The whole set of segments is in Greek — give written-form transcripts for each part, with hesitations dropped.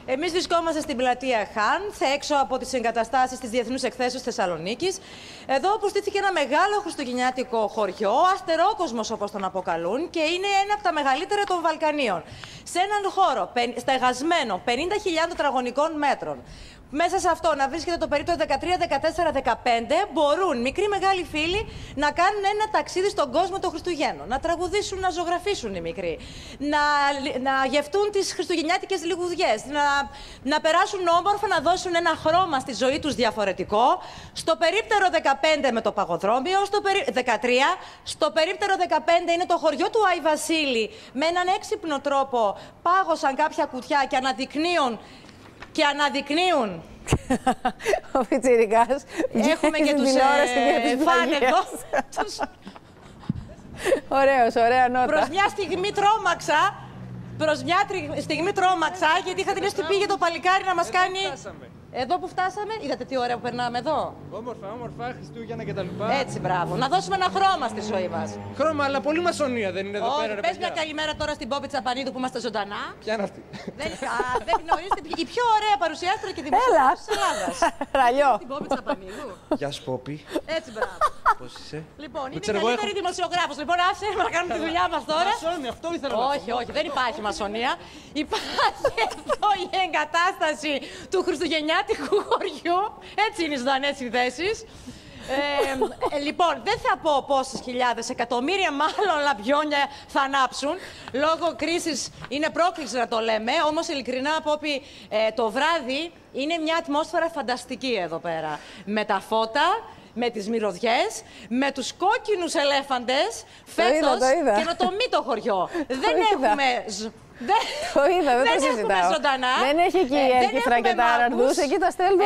Εμείς βρισκόμαστε στην πλατεία Χάνθ, έξω από τις εγκαταστάσεις της Διεθνούς Εκθέσεως Θεσσαλονίκης. Εδώ όπου στήθηκε ένα μεγάλο χριστουγεννιάτικο χωριό, Αστερόκοσμος όπως τον αποκαλούν, και είναι ένα από τα μεγαλύτερα των Βαλκανίων. Σε έναν χώρο στεγασμένο 50.000 τετραγωνικών μέτρων. Μέσα σε αυτό να βρίσκεται το περίπτωμα 13, 14, 15, μπορούν μικροί μεγάλοι φίλοι να κάνουν ένα ταξίδι στον κόσμο των Χριστουγέννων. Να τραγουδήσουν, να ζωγραφίσουν οι μικροί. Να γευτούν τις χριστουγεννιάτικες λιγουδιές. Να περάσουν όμορφα, να δώσουν ένα χρώμα στη ζωή τους διαφορετικό. Στο περίπτερο 15 με το παγοδρόμιο, 13. Στο περίπτερο 15 είναι το χωριό του Άι Βασίλη. Με έναν έξυπνο τρόπο πάγωσαν κάποια κουτιά και αναδεικνύουν. Ο Πιτσιρικάς. Έχουμε και τους φαν εδώ. Ωραίος, ωραία νότα. Προς μια στιγμή τρόμαξα, γιατί είχα την αίσθηση πήγε το παλικάρι να μας κάνει... Εδώ που φτάσαμε, είδατε τι ωραία που περνάμε εδώ. Όμορφα, όμορφα, Χριστούγεννα κτλ. Έτσι, μπράβο. Να δώσουμε ένα χρώμα στη ζωή μας. Χρώμα, αλλά πολύ μασονία δεν είναι εδώ πέρα. Όχι, πες μια καλημέρα τώρα στην Πόπη Τσαπανίδου που είμαστε ζωντανά. Ποια είναι αυτή? Δεν γνωρίζετε η πιο ωραία παρουσιάστρια και δημοσιογράφος της Ελλάδας. Ραλιό. Την Πόπη Τσαπανίδου. Γεια σου, Πόπη. Έτσι, μπράβο. Πώς είσαι? Λοιπόν, είναι η καλύτερη δημοσιογράφος. Λοιπόν, άσε να κάνουμε τη δουλειά μας τώρα. Μασόνια, αυτό ήθελα να πω. Όχι, όχι, δεν υπάρχει μασονία. Υπάρχει εδώ η εγκατάσταση του χριστουγεννιάτικου χωριού. Έτσι είναι οι ζωντανές συνδέσεις. Λοιπόν, δεν θα πω πόσες χιλιάδες, εκατομμύρια μάλλον λαμπιόνια θα ανάψουν. Λόγω κρίσης είναι πρόκληση να το λέμε. Όμως ειλικρινά, Πόπη, το βράδυ είναι μια ατμόσφαιρα φανταστική εδώ πέρα. Με τα φώτα, με τις μυρωδιές, με τους κόκκινους ελέφαντες φέτος καινοτομή το χωριό. Δεν έχουμε... Το είδα, δεν το συζητάω. Δεν έχει εκεί έλκυθρα και τα αραρδούς. Εκεί τα στέλνουν,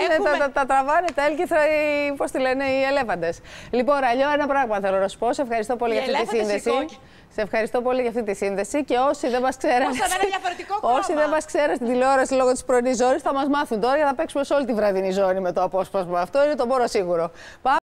τα τραβάνε τα έλκυθρα, πώς τη λένε, οι ελέφαντες. Λοιπόν, Ραλιό, ένα πράγμα θέλω να σου πω. Σε ευχαριστώ πολύ για αυτή τη σύνδεση. Σε ευχαριστώ πολύ για αυτή τη σύνδεση και όσοι δεν μας ξέραν στην τηλεόραση λόγω της πρωινής ζώνης θα μας μάθουν τώρα για να παίξουμε σε όλη τη βραδινή ζώνη με το απόσπασμα. Αυτό είναι το μόνο σίγουρο.